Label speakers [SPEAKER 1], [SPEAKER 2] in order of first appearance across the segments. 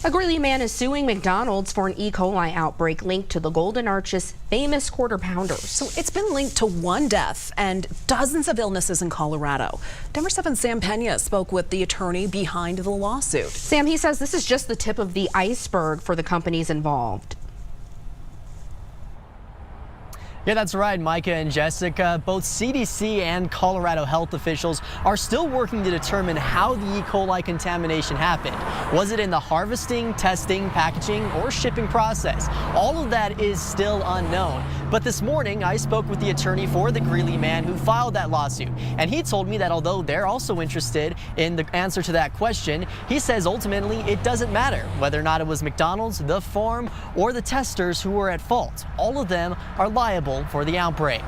[SPEAKER 1] A Greeley man is suing McDonald's for an E. coli outbreak linked to the Golden Arches' famous quarter pounders.
[SPEAKER 2] So it's been linked to one death and dozens of illnesses in Colorado. Denver 7's Sam Pena spoke with the attorney behind the lawsuit.
[SPEAKER 1] Sam, he says this is just the tip of the iceberg for the companies involved.
[SPEAKER 3] Yeah, that's right, Micah and Jessica. Both CDC and Colorado health officials are still working to determine how the E. coli contamination happened. Was it in the harvesting, testing, packaging, or shipping process? All of that is still unknown. But this morning, I spoke with the attorney for the Greeley man who filed that lawsuit. And he told me that although they're also interested in the answer to that question, he says ultimately it doesn't matter whether or not it was McDonald's, the farm, or the testers who were at fault. All of them are liable for the outbreak.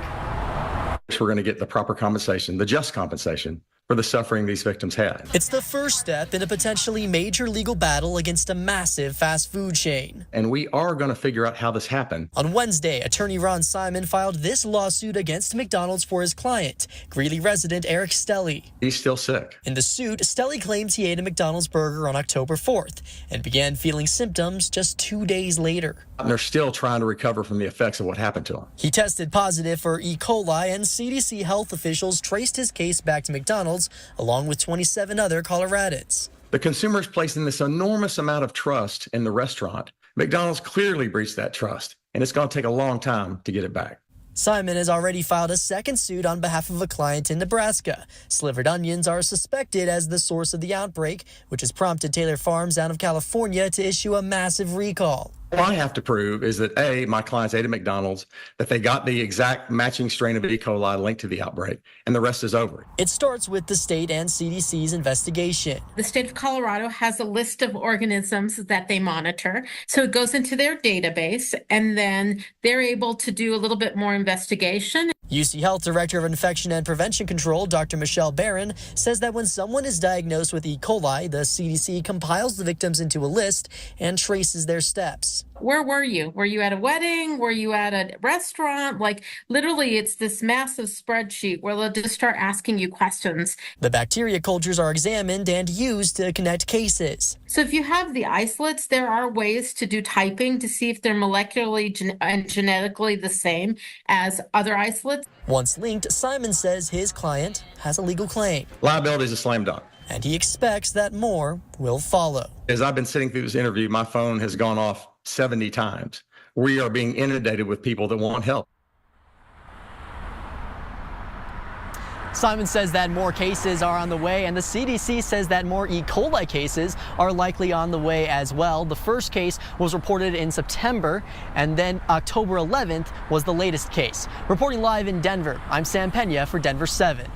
[SPEAKER 4] We're going to get the proper compensation, the just compensation, for the suffering these victims had.
[SPEAKER 3] It's the first step in a potentially major legal battle against a massive fast food chain.
[SPEAKER 4] And we are going to figure out how this happened.
[SPEAKER 3] On Wednesday, attorney Ron Simon filed this lawsuit against McDonald's for his client, Greeley resident Eric Stelly.
[SPEAKER 4] He's still sick.
[SPEAKER 3] In the suit, Stelly claims he ate a McDonald's burger on October 4th and began feeling symptoms just 2 days later.
[SPEAKER 4] And they're still trying to recover from the effects of what happened to him.
[SPEAKER 3] He tested positive for E. coli, and CDC health officials traced his case back to McDonald's along with 27 other Coloradans.
[SPEAKER 4] The consumers placing this enormous amount of trust in the restaurant. McDonald's clearly breached that trust, and it's going to take a long time to get it back.
[SPEAKER 3] Simon has already filed a second suit on behalf of a client in Nebraska. Slivered onions are suspected as the source of the outbreak, which has prompted Taylor Farms out of California to issue a massive recall.
[SPEAKER 4] All I have to prove is that A, my clients ate at McDonald's, that they got the exact matching strain of E. coli linked to the outbreak, and the rest is over.
[SPEAKER 3] It starts with the state and CDC's investigation.
[SPEAKER 5] The state of Colorado has a list of organisms that they monitor. So it goes into their database, and then they're able to do a little bit more investigation.
[SPEAKER 3] UC Health Director of Infection and Prevention Control, Dr. Michelle Barron, says that when someone is diagnosed with E. coli, the CDC compiles the victims into a list and traces their steps.
[SPEAKER 5] Where were you? Were you at a wedding? Were you at a restaurant? Like, literally, it's this massive spreadsheet where they'll just start asking you questions.
[SPEAKER 3] The bacteria cultures are examined and used to connect cases.
[SPEAKER 5] So if you have the isolates, there are ways to do typing to see if they're molecularly and genetically the same as other isolates.
[SPEAKER 3] Once linked, Simon says his client has a legal claim.
[SPEAKER 4] Liability is a slam dunk.
[SPEAKER 3] And he expects that more will follow.
[SPEAKER 4] As I've been sitting through this interview, my phone has gone off 70 times. We are being inundated with people that want help.
[SPEAKER 3] Simon says that more cases are on the way, and the CDC says that more E. coli cases are likely on the way as well. The first case was reported in September, and then October 11th was the latest case. Reporting live in Denver, I'm Sam Pena for Denver 7.